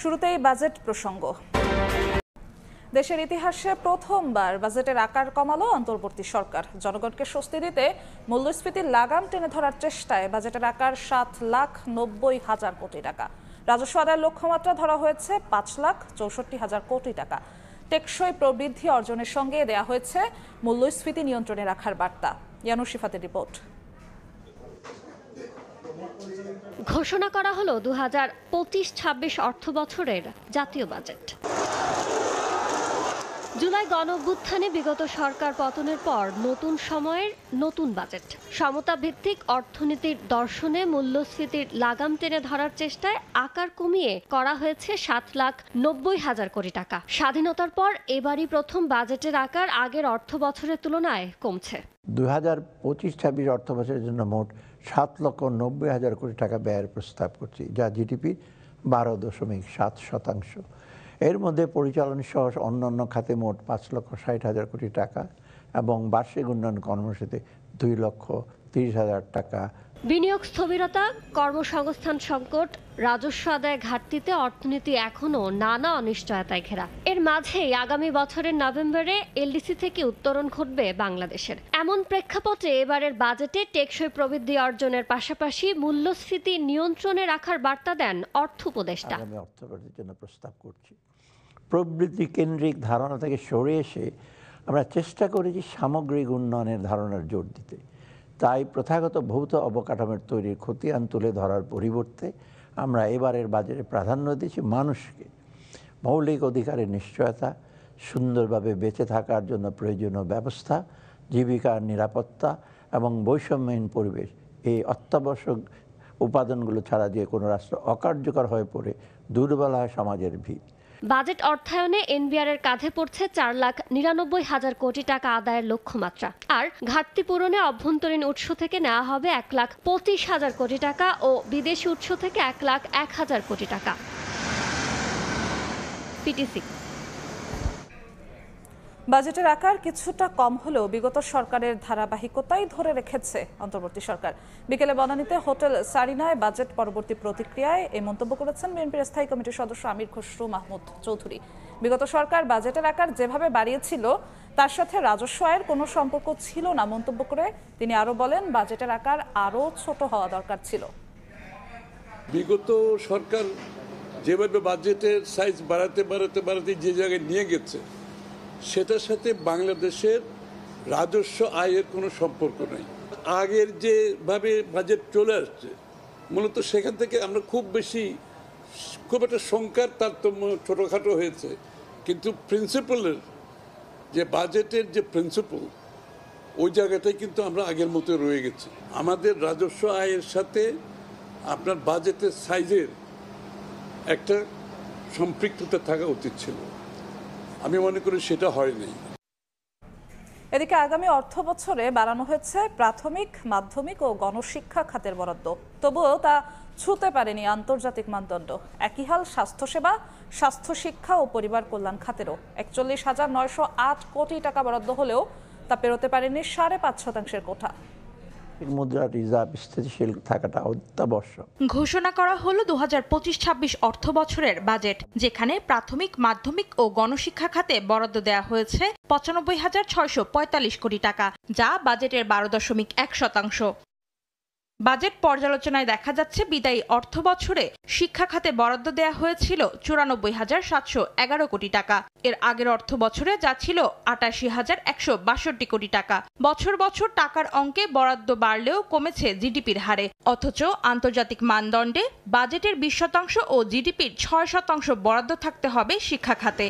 শুরুতেই বাজেট প্রসঙ্গ। দেশের ইতিহাসে প্রথমবার বাজেটের আকার কমালো অন্তর্বর্তী সরকার। জনগণকে স্বস্তি দিতে মূল্যস্ফীতির লাগাম টেনে ধরার চেষ্টায় বাজেটের আকার 7,90,000 কোটি টাকা। রাজস্ব আদায়ের লক্ষ্যমাত্রা ধরা হয়েছে 5,64,000 কোটি টাকা। টেকসই প্রবৃদ্ধি অর্জনের সঙ্গে দেয়া হয়েছে মূল্যস্ফীতি নিয়ন্ত্রণে রাখার বার্তা। ইয়ানুস শিফাতের রিপোর্ট। ঘোষণা করা হলো 2025-26 অর্থ বছরের জাতীয় বাজেট। জুলাই গণঅভ্যুত্থানে বিগত সরকার পতনের পর নতুন সময়ের নতুন বাজেট। সমতা ভিত্তিক অর্থনীতির দর্শনে মূল্যস্ফীতির লাগাম টেনে ধরার চেষ্টায় আকার কমিয়ে করা হয়েছে 7,90,000 কোটি টাকা। স্বাধীনতার পর এবারই প্রথম বাজেটের আকার আগের অর্থ বছরের তুলনায় কমছে। 2025-26 অর্থ বছরের জন্য মোট 7,90,000 কোটি টাকা ব্যয়ের প্রস্তাব করছি, যা জিডিপির 12.7%। এর মধ্যে পরিচালন সহ অন্যান্য খাতে মোট 5,60,000 কোটি টাকা এবং বার্ষিক উন্নয়ন কর্মসূচিতে 2,30,000 টাকা। বিনিয়োগ স্থবিরতা, কর্মসংস্থান সংকট, রাজস্ব আদায় ঘাটতিতে অর্থনীতি এখনও নানা অনিশ্চয়তায় ঘেরা। এর মাঝেই আগামী বছরের নভেম্বরে এলডিসি থেকে উত্তরণ ঘটবে বাংলাদেশের। এমন প্রেক্ষাপটে এবারের বাজেটে টেকসই প্রবৃদ্ধি অর্জনের পাশাপাশি মূল্যস্ফীতি নিয়ন্ত্রণে রাখার বার্তা দেন অর্থ উপদেষ্টা। আগামী অর্থবর্ষের জন্য প্রস্তাব করছি। প্রবৃদ্ধি কেন্দ্রিক ধারণা থেকে সরে এসে আমরা চেষ্টা করেছি সামগ্রিক উন্নয়নের ধারণার জোর দিতে। তাই প্রথাগত ভৌত অবকাঠামোর তৈরির খতিয়ান তুলে ধরার পরিবর্তে আমরা এবারের বাজেটে প্রাধান্য দিয়েছি মানুষকে। মৌলিক অধিকারের নিশ্চয়তা, সুন্দরভাবে বেঁচে থাকার জন্য প্রয়োজনীয় ব্যবস্থা, জীবিকার নিরাপত্তা এবং বৈষম্যহীন পরিবেশ, এই অত্যাবশ্যক উপাদানগুলো ছাড়া যে কোনো রাষ্ট্র অকার্যকর হয়ে পড়ে দুর্বল হয় সমাজের ভিত। বাজেট অর্থায়নে এনবিআর-এর কাঁধে পড়ছে 4,99,000 কোটি টাকা আদায়ের লক্ষ্যমাত্রা। আর ঘাটতি পূরণে অভ্যন্তরীণ উৎস থেকে নেওয়া হবে 1,25,000 কোটি টাকা ও বিদেশি উৎস থেকে 1,01,000 কোটি টাকা। পিটিসি। বাজেটের আকার কিছুটা কম হলেও বিগত সরকারের ধারাবাহিকতাই ধরে রেখেছে অন্তর্বর্তী সরকার। বিকেলে বনানীতে হোটেল সারিনায় বাজেট পরবর্তী প্রতিক্রিয়ায় এই মন্তব্য করেছেন বিএনপির স্থায়ী কমিটির সদস্য আমির খসরু মাহমুদ চৌধুরী। বিগত সরকার বাজেটের আকার যেভাবে বাড়িয়েছিল তার সাথে রাজস্ব আয়ের কোনো সম্পর্ক ছিল না মন্তব্য করে তিনি আরো বলেন, বাজেটের আকার আরো ছোট হওয়া দরকার ছিল। বিগত সরকার যেভাবে বাজেটের সাইজ বাড়াতে যে জায়গায় নিয়ে গেছে সেটার সাথে বাংলাদেশের রাজস্ব আয়ের কোনো সম্পর্ক নেই। আগের যেভাবে বাজেট চলে আসছে মূলত সেখান থেকে আমরা খুব একটা সংখ্যার তারতম্য ছোটোখাটো হয়েছে, কিন্তু প্রিন্সিপালের যে বাজেটের যে প্রিন্সিপাল ওই জায়গাটাই কিন্তু আমরা আগের মতো রয়ে গেছি। আমাদের রাজস্ব আয়ের সাথে আপনার বাজেটের সাইজের একটা সম্পৃক্ততা থাকা উচিত ছিল। আমি মনে করি সেটা হয়নি। এদিকে আগামী অর্থ বছরে বাড়ানো হয়েছে প্রাথমিক, মাধ্যমিক ও গণশিক্ষা খাতের বরাদ্দ। তবুও তা ছুঁতে পারেনি আন্তর্জাতিক মানদণ্ড। একই হাল স্বাস্থ্যসেবা, স্বাস্থ্য শিক্ষা ও পরিবার কল্যাণ খাতেরও। 41,908 কোটি টাকা বরাদ্দ হলেও তা পেরোতে পারেনি 5.5% কোঠা। মুদ্রা রিজার্ভ স্থিতিশীল থাকাটা অত্যাবশ্যক। ঘোষণা করা হলো 2025-26 অর্থ বছরের বাজেট, যেখানে প্রাথমিক, মাধ্যমিক ও গণশিক্ষা খাতে বরাদ্দ দেওয়া হয়েছে 95,645 কোটি টাকা, যা বাজেটের 12.1%। বাজেট পর্যালোচনায় দেখা যাচ্ছে বিদায়ী অর্থ বছরে শিক্ষা খাতে বরাদ্দ দেয়া হয়েছিল 94,711 কোটি টাকা। এর আগের অর্থ বছরে যা ছিল 88,162 কোটি টাকা। বছর বছর টাকার অঙ্কে বরাদ্দ বাড়লেও কমেছে জিডিপির হারে। অথচ আন্তর্জাতিক মানদণ্ডে বাজেটের 20% ও জিডিপির 6% বরাদ্দ থাকতে হবে শিক্ষা খাতে।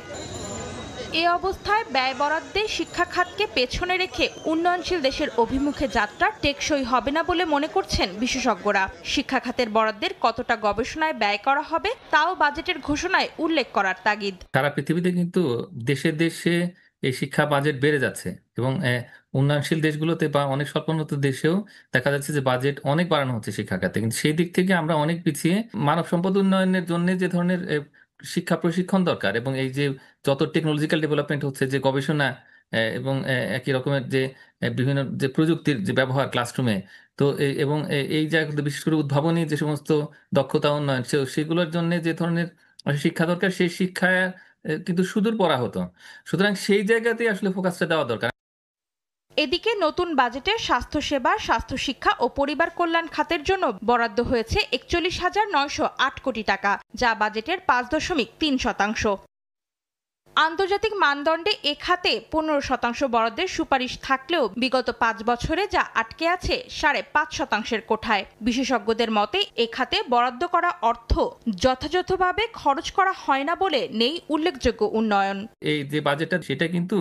এ অবস্থায় ব্যয় বরাদ্দে শিক্ষা খাতকে পেছনে রেখে উন্নয়নশীল দেশের অভিমুখে যাত্রা টেকসই হবে না বলে মনে করছেন বিশেষজ্ঞরা। শিক্ষা খাতের বরাদ্দের কতটা গবেষণায় ব্যয় করা হবে তাও বাজেটের ঘোষণায় উল্লেখ করার তাগিদ। সারা পৃথিবীতে কিন্তু দেশে দেশে এই শিক্ষা বাজেট বেড়ে যাচ্ছে এবং উন্নয়নশীল দেশগুলোতে বা অনেক স্বল্পোন্নত দেশেও দেখা যাচ্ছে যে বাজেট অনেক বাড়ানো হচ্ছে শিক্ষা খাতে, কিন্তু সেই দিক থেকে আমরা অনেক পিছিয়ে। মানব সম্পদ উন্নয়নের জন্য যে ধরনের শিক্ষা প্রশিক্ষণ দরকার এবং এই যে যত টেকনোলজিক্যাল ডেভেলপমেন্ট হচ্ছে, যে গবেষণা এবং একই রকমের যে বিভিন্ন যে প্রযুক্তির যে ব্যবহার ক্লাসরুমে, তো এবং এই জায়গাগুলো বিশেষ করে উদ্ভাবনী যে সমস্ত দক্ষতা উন্নয়ন সেগুলোর জন্য যে ধরনের শিক্ষা দরকার, সেই শিক্ষা কিন্তু সুদূর পড়া হতো। সুতরাং সেই জায়গাতেই আসলে ফোকাসটা দেওয়া দরকার। এদিকে নতুন বাজেটে স্বাস্থ্যসেবা, স্বাস্থ্য শিক্ষা ও পরিবার কল্যাণ খাতের জন্য বরাদ্দ হয়েছে ৪১,৯০৮ কোটি টাকা, যা বাজেটের ৫.৩%। আন্তর্জাতিক মানদণ্ডে এ খাতে ১৫% বরাদ্দের সুপারিশ থাকলেও বিগত ৫ বছরে যা আটকে আছে ৫.৫% কোঠায়। বিশেষজ্ঞদের মতে এ খাতে বরাদ্দ করা অর্থ যথাযথভাবে খরচ করা হয় না বলে নেই উল্লেখযোগ্য উন্নয়ন। এই যে বাজেটটা সেটা কিন্তু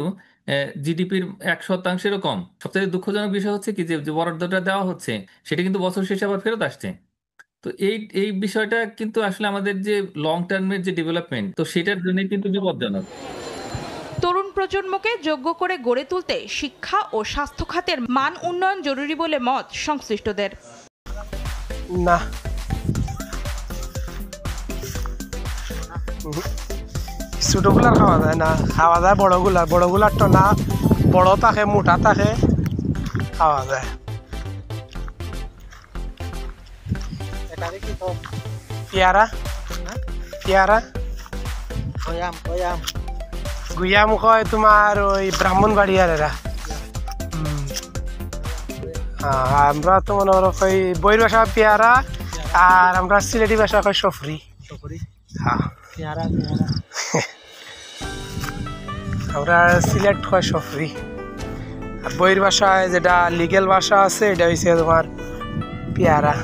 জিডিপির ১%-ও কম। সবচেয়ে দুঃখজনক বিষয় হচ্ছে কি, যে বরাদ্দটা দেওয়া হচ্ছে সেটা কিন্তু বছর শেষে আবার ফেরত আসছে। তো এই বিষয়টা কিন্তু আসলে আমাদের যে লং টার্মের যে ডেভেলপমেন্ট, তো সেটার জন্য কিন্তু বিপজ্জনক। তরুণ প্রজন্মকে যোগ্য করে গড়ে তুলতে শিক্ষা ও স্বাস্থ্য খাতের মান উন্নয়ন জরুরি বলে মত সংশ্লিষ্টদের। না, ছোটগুলার খাওয়া যায় না, খাওয়া যায় বড়গুলার তো না, বড় থাকে মোটা থাকে খাওয়া যায়। পেয়ারা পেয়ারা গুয়াম কয় তোমার ওই ব্রাহ্মণবাড়িয়ার এরা। আমরা তো মনে করো ওই বইয়ের ভাষা পেয়ারা, আর আমরা সিলেটি ভাষা কয় সফরি। হ্যাঁ, আমরা সিলেট কয় সফরি, আর বইয়ের ভাষায় যেটা লিগেল ভাষা আছে এটা হচ্ছে তোমার পেয়ারা।